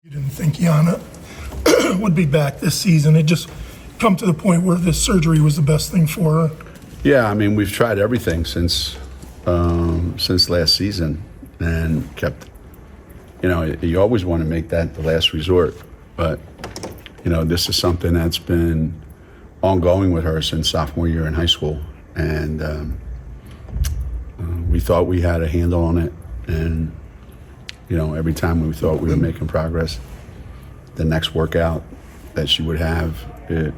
You didn't think Yana would be back this season. It just come to the point where this surgery was the best thing for her. Yeah, I mean, we've tried everything since last season and kept, you always want to make that the last resort. But, this is something that's been ongoing with her since sophomore year in high school. And we thought we had a handle on it. And, every time we thought we were making progress, the next workout that she would have, it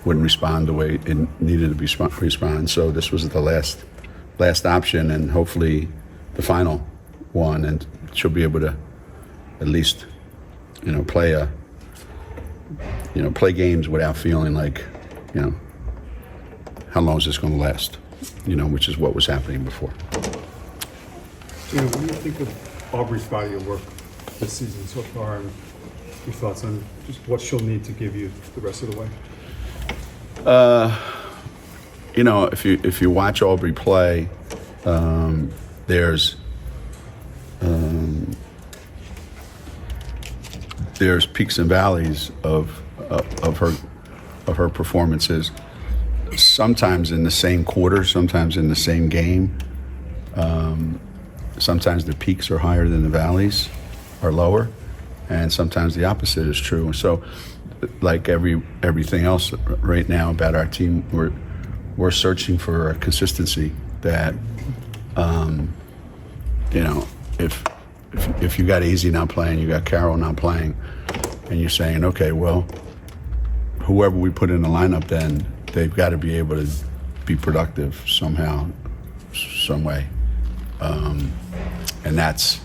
wouldn't respond the way it needed to respond. So this was the last option, and hopefully the final one, and she'll be able to at least, play games without feeling like, how long is this going to last? Which is what was happening before. What do you think of Aubrey's body of work this season so far, and your thoughts on just what she'll need to give you the rest of the way? If you watch Aubrey play, there's peaks and valleys of her performances. Sometimes in the same quarter, sometimes in the same game. Sometimes the peaks are higher than the valleys are lower, and sometimes the opposite is true. So, like everything else right now about our team, we're searching for a consistency that, if you got Easy not playing, you got Carroll not playing, and you're saying, okay, well, whoever we put in the lineup, then they've got to be able to be productive somehow, some way. And that's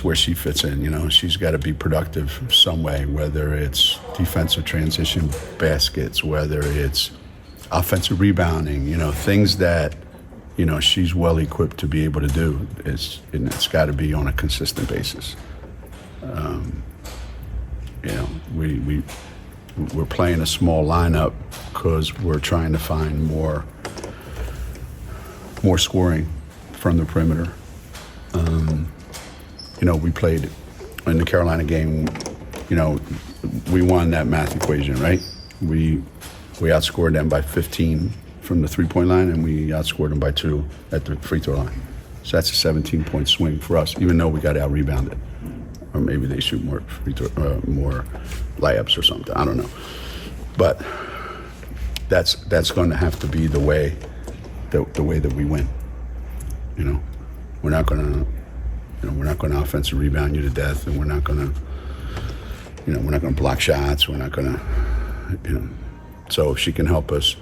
where she fits in. She's got to be productive some way, whether it's defensive transition baskets, whether it's offensive rebounding, things that, she's well equipped to be able to do. It's got to be on a consistent basis. We're playing a small lineup because we're trying to find more scoring from the perimeter. We played in the Carolina game, we won that math equation, right? We outscored them by 15 from the three-point line, and we outscored them by 2 at the free throw line. So that's a 17-point swing for us, even though we got out-rebounded. Or maybe they shoot more more layups or something. I don't know. But that's going to have to be the way that we win. We're not going to offensive rebound you to death, and we're not going to block shots. We're not going to, So if she can help us,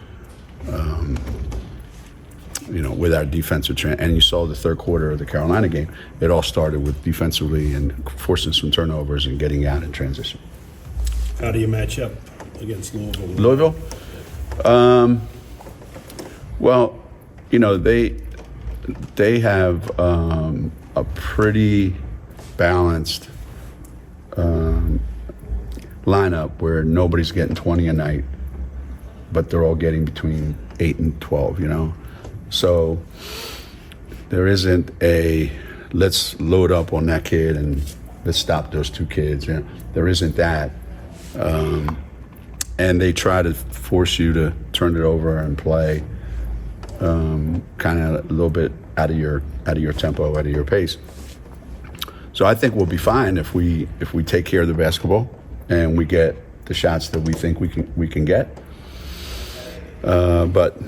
with our defensive and you saw the third quarter of the Carolina game, it all started with defensively and forcing some turnovers and getting out in transition. How do you match up against Louisville? Louisville? Well, they have a pretty balanced lineup where nobody's getting 20 a night, but they're all getting between 8 and 12, So there isn't a let's load up on that kid and let's stop those two kids. There isn't that. And they try to force you to turn it over and play kind of a little bit out of your tempo, out of your pace. So I think we'll be fine if we take care of the basketball and we get the shots that we think we can get. But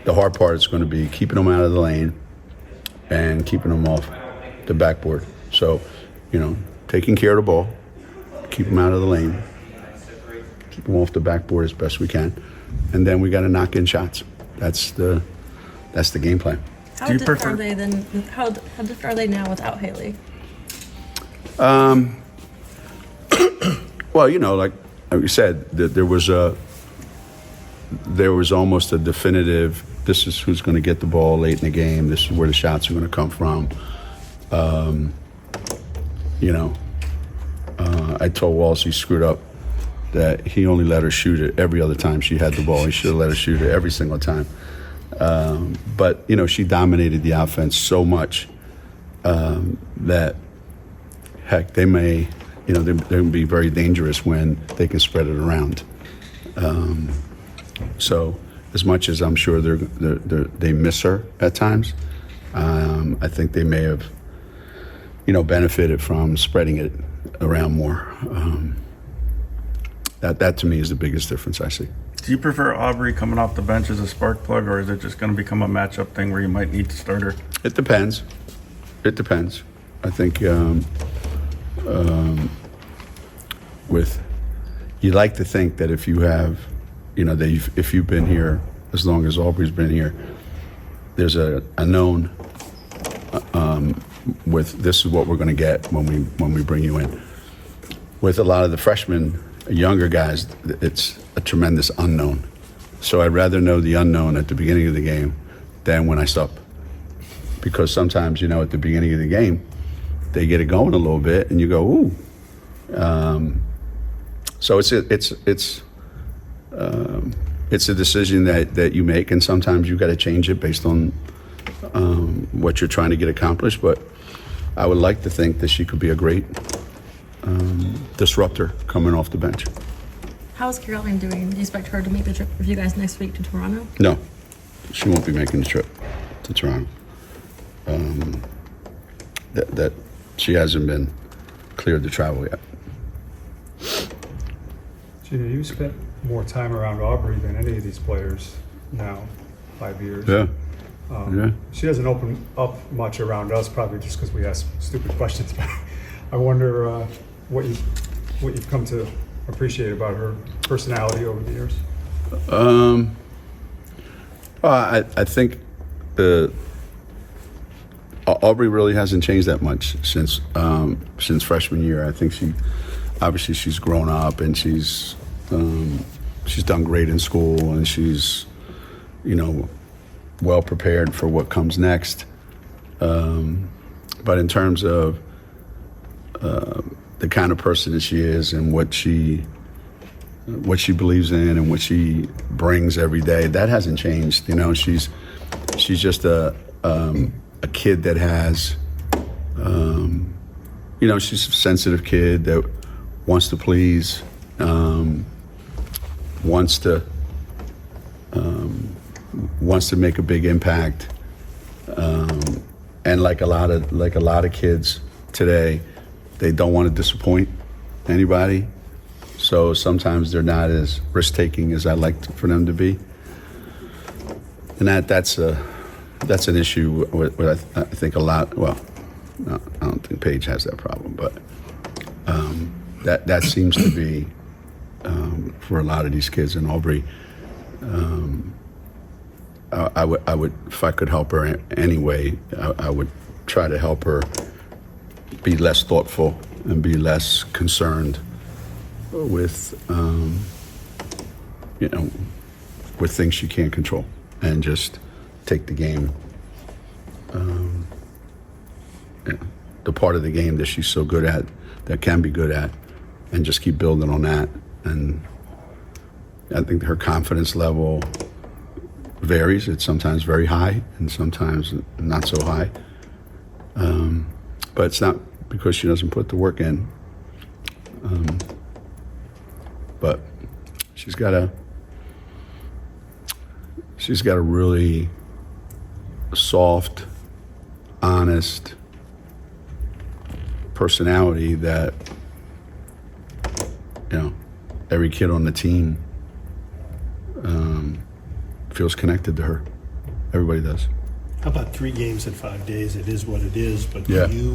the hard part is going to be keeping them out of the lane and keeping them off the backboard. So, taking care of the ball, keep them out of the lane, keep them off the backboard as best we can, and then we got to knock in shots. That's the game plan. How different are they then? How different are they now without Haley? Well, like we said, there was almost a definitive. This is who's going to get the ball late in the game. This is where the shots are going to come from. I told Wallace he screwed up that he only let her shoot it every other time she had the ball. He should have let her shoot it every single time. But she dominated the offense so much that heck, they may, they can be very dangerous when they can spread it around. So as much as I'm sure they miss her at times, I think they may have, benefited from spreading it around more. That to me is the biggest difference I see. Do you prefer Aubrey coming off the bench as a spark plug, or is it just going to become a matchup thing where you might need to start her? It depends. I think you like to think that if you have, if you've been here as long as Aubrey's been here, there's a known with this is what we're going to get when we bring you in. With a lot of the freshmen, younger guys, it's a tremendous unknown. So I'd rather know the unknown at the beginning of the game than when I sub. Because sometimes, at the beginning of the game, they get it going a little bit, and you go, ooh. So it's a decision that you make, and sometimes you got to change it based on what you're trying to get accomplished. But I would like to think that she could be a great disruptor coming off the bench. How's Caroline doing? Do you expect her to make the trip with you guys next week to Toronto? No, she won't be making the trip to Toronto. That she hasn't been cleared to travel yet. Geno, you spent more time around Aubrey than any of these players now, 5 years. Yeah. She doesn't open up much around us, probably just because we ask stupid questions. But I wonder what you've come to appreciate about her personality over the years. I think Aubrey really hasn't changed that much since freshman year. I think she's grown up, and she's done great in school, and she's well prepared for what comes next. But in terms of the kind of person that she is and what she believes in and what she brings every day, that hasn't changed. She's just a kid that has, she's a sensitive kid that wants to please, wants to make a big impact, and like a lot of kids today, they don't want to disappoint anybody. So sometimes they're not as risk-taking as I like for them to be, and that's an issue with I think a lot. Well, no, I don't think Paige has that problem, but that seems to be for a lot of these kids in Aubrey. I would, if I could help her in any way, I would try to help her be less thoughtful and be less concerned with, with things she can't control, and just take the game, the part of the game that she's so good at, that can be good at, and just keep building on that. And I think her confidence level varies. It's sometimes very high and sometimes not so high. But it's not because she doesn't put the work in. But she's got a really soft, honest personality that, every kid on the team feels connected to her. Everybody does. How about 3 games in 5 days? It is what it is, but Yeah. do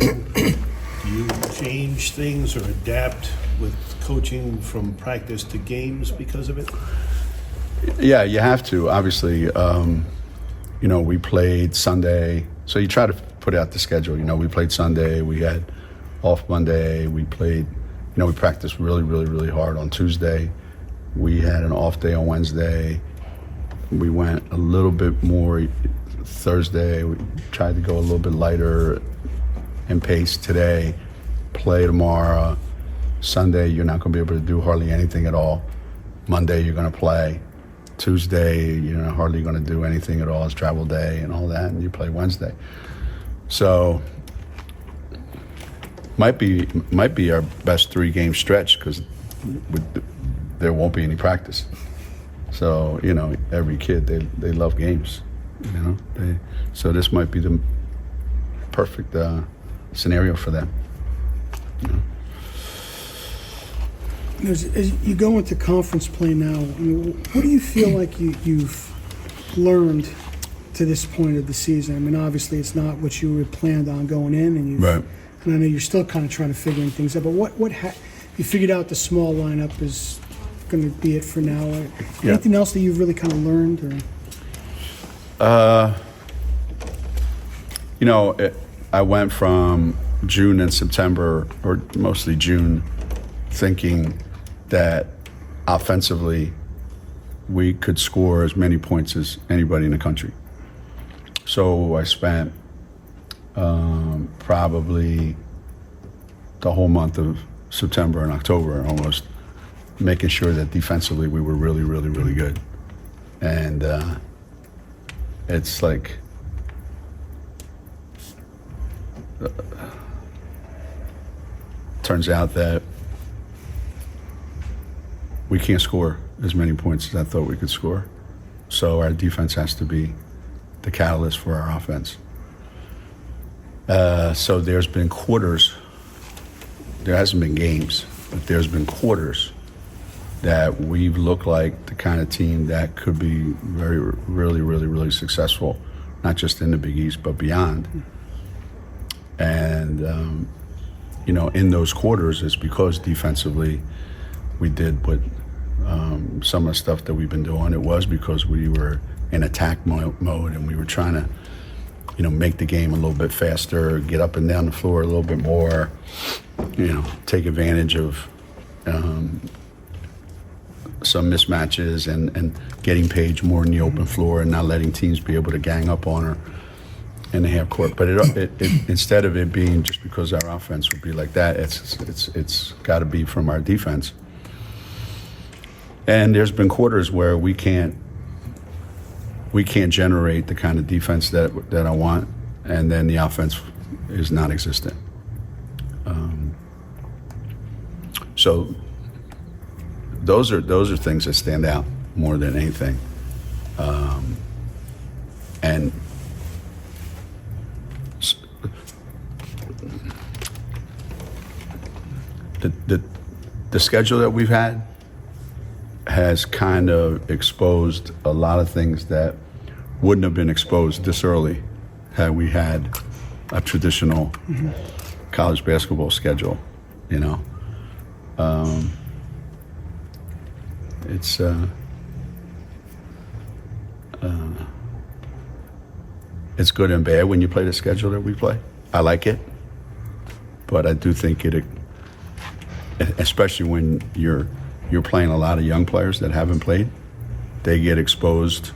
you change things or adapt with coaching from practice to games because of it? Yeah, you have to. Obviously, we played Sunday, so you try to put out the schedule. We played Sunday, we had off Monday, we played, we practiced really, really, really hard on Tuesday. We had an off day on Wednesday. We went a little bit more Thursday. We tried to go a little bit lighter in pace today. Play tomorrow. Sunday, you're not going to be able to do hardly anything at all. Monday, you're going to play. Tuesday, you're not hardly going to do anything at all. It's travel day and all that, and you play Wednesday. So might be our best 3-game stretch because there won't be any practice. So every kid they love games. So this might be the perfect scenario for them. As you go into conference play now, what do you feel like you've learned to this point of the season? I mean, obviously it's not what you had planned on going in, and Right. And I know you're still kind of trying to figure things out. But what you figured out the small lineup is going to be it for now? Yeah. Anything else that you've really kind of learned? Or? I went from June and September, or mostly June, thinking that offensively we could score as many points as anybody in the country. So I spent probably the whole month of September and October almost making sure that defensively we were really, really, really good. And it's like turns out that we can't score as many points as I thought we could score. So our defense has to be the catalyst for our offense. So there's been quarters, there hasn't been games, but there's been quarters that we've looked like the kind of team that could be really, really, really successful, not just in the Big East, but beyond. And, in those quarters, it's because defensively we did what some of the stuff that we've been doing. It was because we were in attack mode and we were trying to, make the game a little bit faster, get up and down the floor a little bit more, take advantage of some mismatches and getting Paige more in the open floor and not letting teams be able to gang up on her in the half court. But it instead of it being just because our offense would be like that, it's got to be from our defense. And there's been quarters where we can't generate the kind of defense that I want, and then the offense is non-existent. So those are things that stand out more than anything. And the schedule that we've had has kind of exposed a lot of things that wouldn't have been exposed this early had we had a traditional college basketball schedule, it's good and bad when you play the schedule that we play. I like it, but I do think it, especially when you're playing a lot of young players that haven't played, they get exposed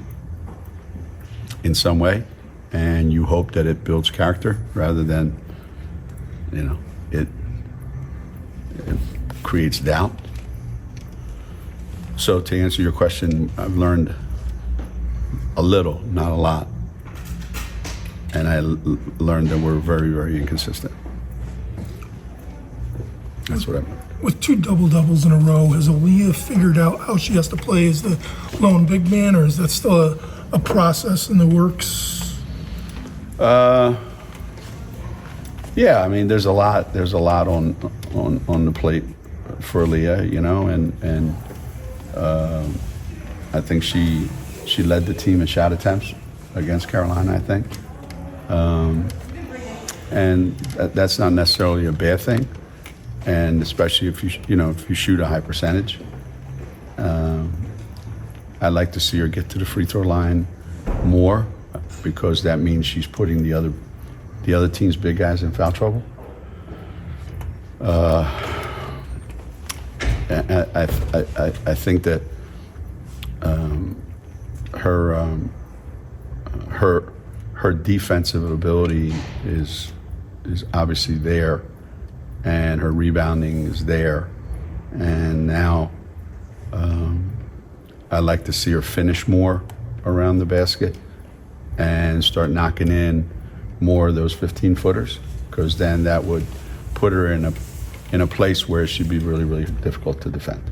in some way, and you hope that it builds character rather than, it creates doubt. So to answer your question, I've learned a little, not a lot. And I learned that we're very, very inconsistent. That's what I meant. With 2 double-doubles in a row, has Leah figured out how she has to play as the lone big man, or is that still a process in the works? Yeah, I mean, there's a lot on the plate for Leah, and I think she led the team in shot attempts against Carolina, I think. And that's not necessarily a bad thing. And especially if you shoot a high percentage, I like to see her get to the free throw line more, because that means she's putting the other team's big guys in foul trouble. I think that her defensive ability is obviously there, and her rebounding is there, and now I like to see her finish more around the basket and start knocking in more of those 15-footers, because then that would put her in a place where she'd be really, really difficult to defend.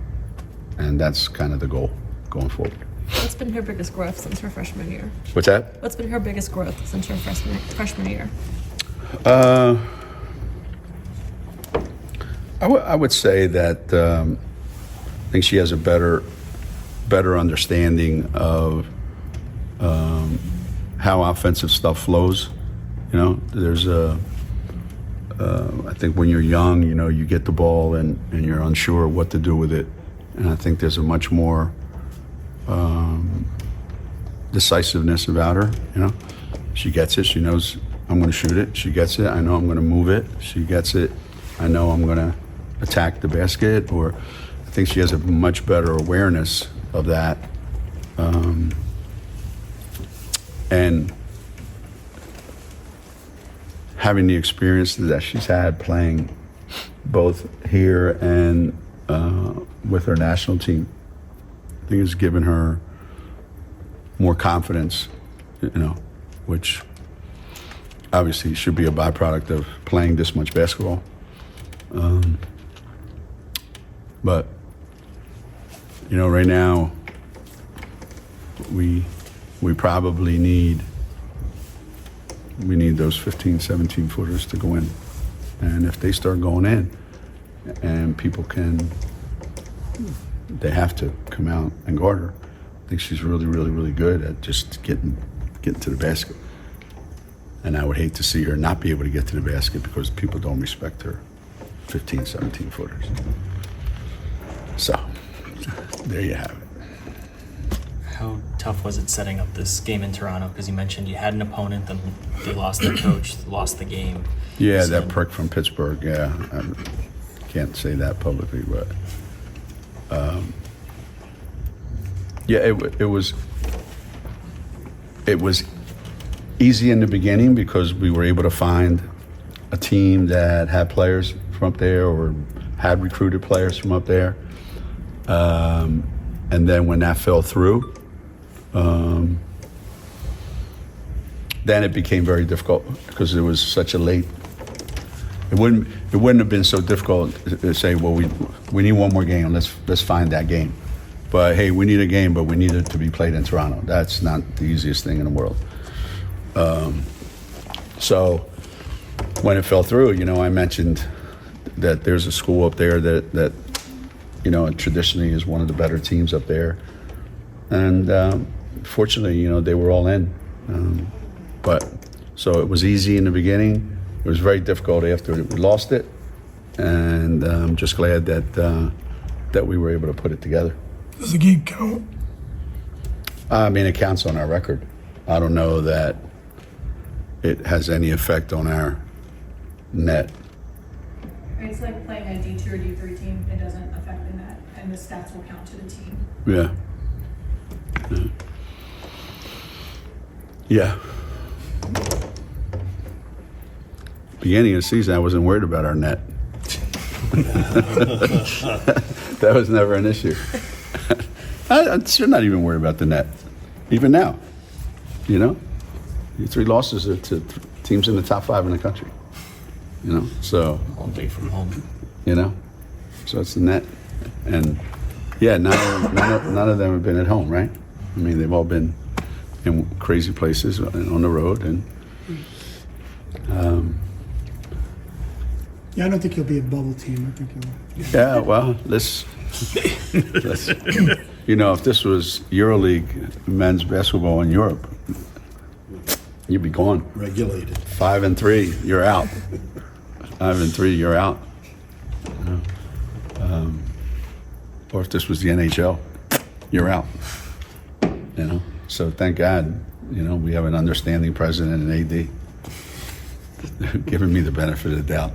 And that's kind of the goal going forward. What's been her biggest growth since her freshman year? What's that? What's been her biggest growth since her freshman year? I would say that I think she has a better understanding of how offensive stuff flows. You know, there's I think when you're young, you know, you get the ball and you're unsure what to do with it. And I think there's a much more decisiveness about her, you know. She gets it. She knows I'm going to shoot it. She gets it. I know I'm going to move it. She gets it. I know I'm going to attack the basket. Or I think she has a much better awareness of that. And having the experience that she's had playing both here and with her national team, I think has given her more confidence, you know, which obviously should be a byproduct of playing this much basketball. But, you know, right now, we probably need those 15, 17 footers to go in. And if they start going in and people they have to come out and guard her. I think she's really, really, really good at just getting to the basket. And I would hate to see her not be able to get to the basket because people don't respect her 15, 17 footers. So, there you have it. How tough was it setting up this game in Toronto? Because you mentioned you had an opponent, then they lost their coach, lost the game. Yeah, So- that prick from Pittsburgh, yeah. I can't say that publicly, but yeah, it was easy in the beginning because we were able to find a team that had players from up there or had recruited players from up there. And then when that fell through, then it became very difficult because it was such a late. It wouldn't have been so difficult to say, well, we need one more game. Let's find that game. But hey, we need a game, but we need it to be played in Toronto. That's not the easiest thing in the world. So when it fell through, you know, I mentioned that there's a school up there that you know, traditionally is one of the better teams up there. And fortunately, you know, they were all in. But so it was easy in the beginning. It was very difficult after we lost it. And I'm just glad that we were able to put it together. Does the game count? I mean, it counts on our record. I don't know that it has any effect on our net. It's like playing a D2 or D3 team. It doesn't affect the net, and the stats will count to the team. Yeah. Yeah. Beginning of the season, I wasn't worried about our net. That was never an issue. I'm still not even worried about the net, even now. You know, 3 losses are to teams in the top 5 in the country. You know, so All day from home. you know, so it's the net, and yeah, none of them have been at home, right? I mean, they've all been in crazy places and on the road, and Yeah, I don't think you'll be a bubble team. I think you'll. yeah. Well, let's you know, if this was EuroLeague men's basketball in Europe, you'd be gone. Regulated. 5-3, you're out. 5-3, you're out. You know? Or if this was the NHL, you're out. You know, so thank God, you know, we have an understanding president and AD giving me the benefit of the doubt.